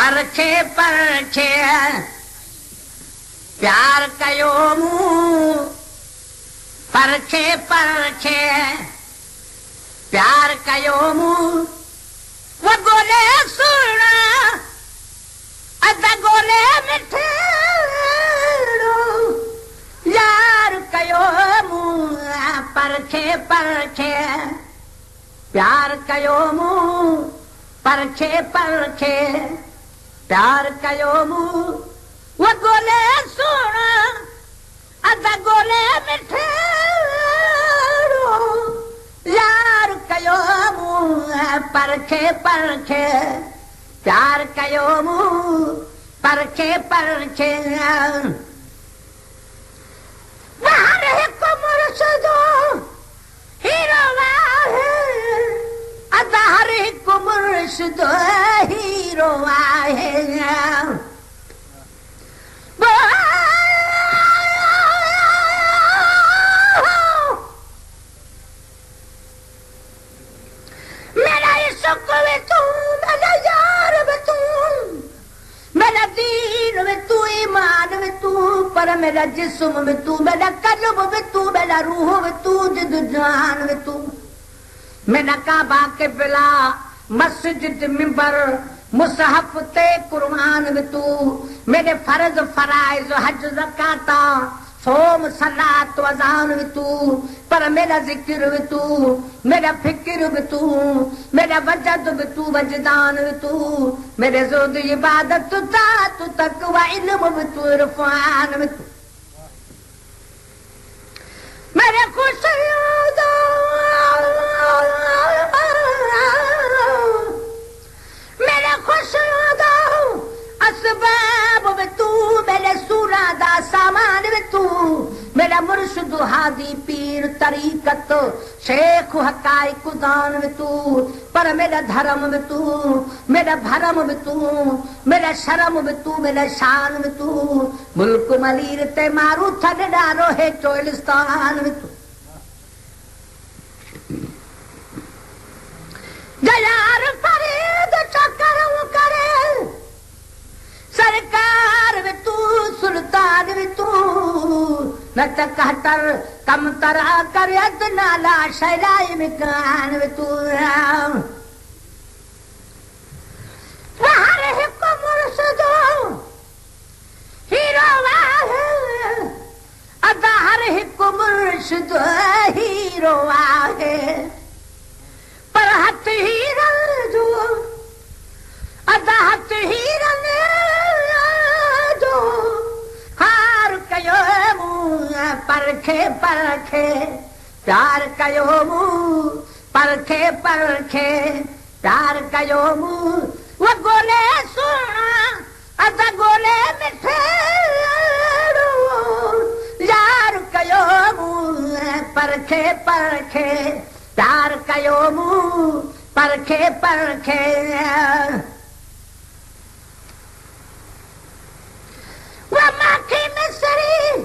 परखे परखे प्यार कयो मूं परखे परखे प्यार कयो मूं वो गोले सुना अद गोले मिठे यार कयो मूं परखे परखे प्यार कयो मूं परखे परखे प्यार कयो मूं वो गोले सुना अद गोले मिठे यार कयो मूं परखे परखे प्यार कयो मूं परखे परखे बाहर हिकु मुर्शिदो हीरो आहे अद हर हिकु मुर्शिदो हीरो आहे मेरा इश्क में तू मेरा यार में तू मेरा दीन में तू ईमान में तू पर मेरा जिस्म में तू मेरा कल्ब में तू मेरा रूह में तू जिद जान में तू मेरा काबा के बिला मस्जिद मिंबर मुसहफ ते कुरान में तू मेरे फर्ज फराइज हज ज़काता सोम सलात अज़ान में तू पर मेरा जिक्र में तू मेरा फिक्र में तू मेरा वजद में तू वजदान में तू मेरे ज़ुद इबादत तू तक़वा इल्म में तू इरफान में तू मेरे खुशियों दा मेरे खुशियों दा असबाब में तू मेरे सूरा दा सामान में तू मेरा मुर्शिद हादी पीर तरीकत शेख हकाइक दान में तू पर मेरा धर्म में तू मेरा भरम में तू मेरा शर्म में तू मेरा शान में तू मुल्क मलीर ते मारू थड डारो है चोलिस्तान में तू जयार फरीद चक्कर करे सरकार में तू सुल्तान में तू न कहतर कम तरा कर नाला शराय में कान में तू बाहर हिकु मुर्शिदो हीरो आहे अद हर हिकु मुर्शिदो हीरो आहे पर हथ हीरन जो अद हथ हीरन जो हार कयो मूं परखे परखे प्यार कयो मूं परखे परखे प्यार कयो मूं वो गोले सुना अद गोले मिठे यार कयो मूं परखे परखे प्यार कयो मूं परखे परखे वो माखी मिसरी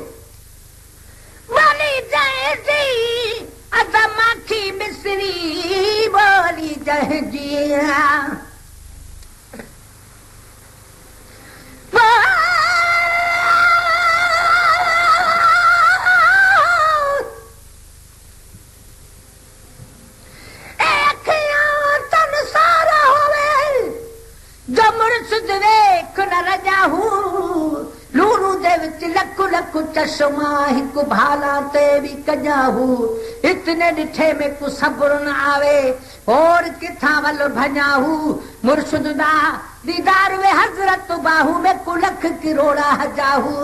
बोली जाए जी अद माखी मिसरी बोली जाए जी लख लख चश्मा हिकु भाला ते भी कजाहू इतने डिठे में को सब्र न आवे और किथा वल भजाहू मुर्शिद दा दीदार वे हजरत बाहू में को लख किरोड़ा हजाहू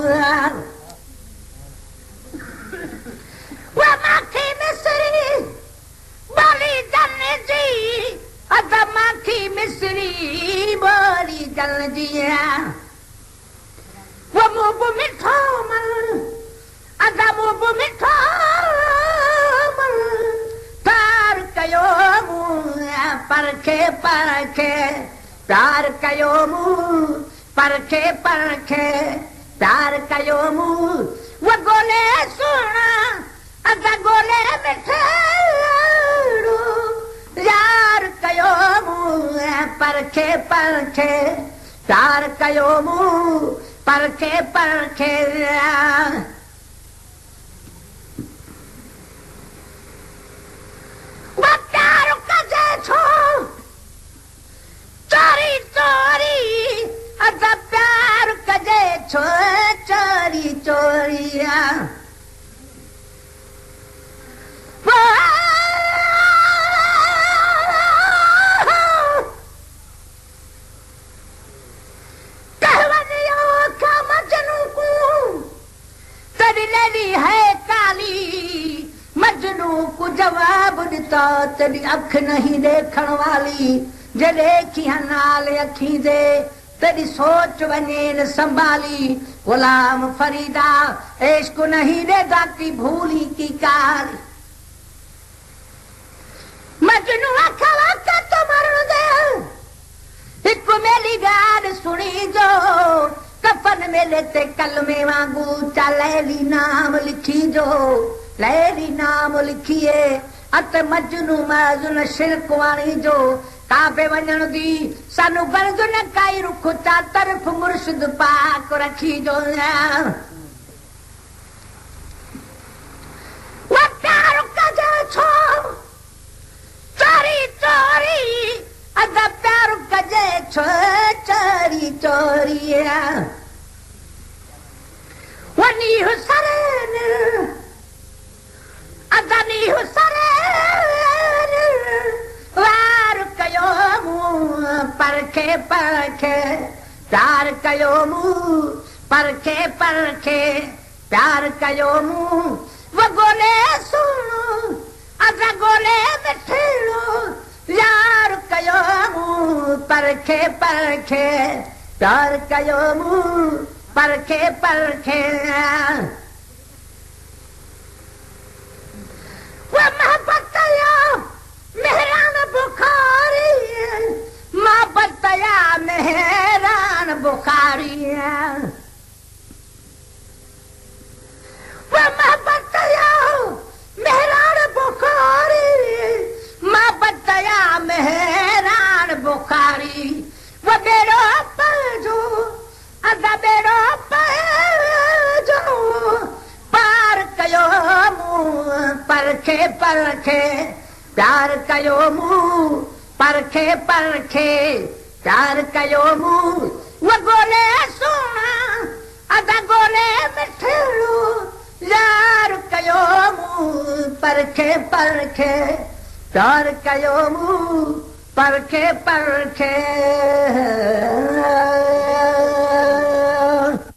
वो माखी मिसरी बोली जन जी अद माखी मिसरी बोली जन जी वो मुँह मिठो मन अदा मुँह मिठो मन प्यार कयो मूं परखे परखे प्यार कयो मूं परखे परखे प्यार कयो मूं वो गोले सुना अदा गोले मिठे यार कयो मूं परखे परखे प्यार कयो मूं परखे परखे वो प्यार कजे छो चोरी चोरी अदा प्यार कजे छो चोरी चोरिया जवाब दिता तेरी अख नहीं देखण वाली जे देखी नाल अखी दे तेरी सोच वने न संभाली गुलाम फरीदा इश्क नहीं देगा की भूली की कारी मजनू अख वक्त तो मरण दे एक मेरी गाल सुनी जो कफन मेले ते कलमे वांगू चा लैली नाम लिखी जो लैली नाम लिखिए अत मजनू मजन शिरक वाणी जो काबे वञण दी सानू गर्ज न काई रुख ता तरफ मुर्शिद पाक रखी जो वो प्यार कजे छो चोरी चोरी अदा प्यार कजे छो चोरी चोरी वनी हुसैन अदनी हुसैन वार कयो मूं परखे परखे प्यार कयो मूं परखे परखे प्यार कयो मूं वो गोले सुनो अदा गोले मिठड़ो यार कयो मूं परखे परखे प्यार कयो मूं परखे परखे वो मोहब्बत मेहरान बुखारी मोहब्बत मेहरान बुखारी वो मोहब्बत मेहरान बुखारी मोहब्बत मेहरान बुखारी वो बेरो पजो अदा बेरो पजो पार कयो मूं परखे परखे प्यार कयो मूं परखे परखे प्यार कयो मूं वो गोले सोना अदा गोले मिठड़ो यार कयो मूं परखे परखे प्यार कयो मूं परखे परखे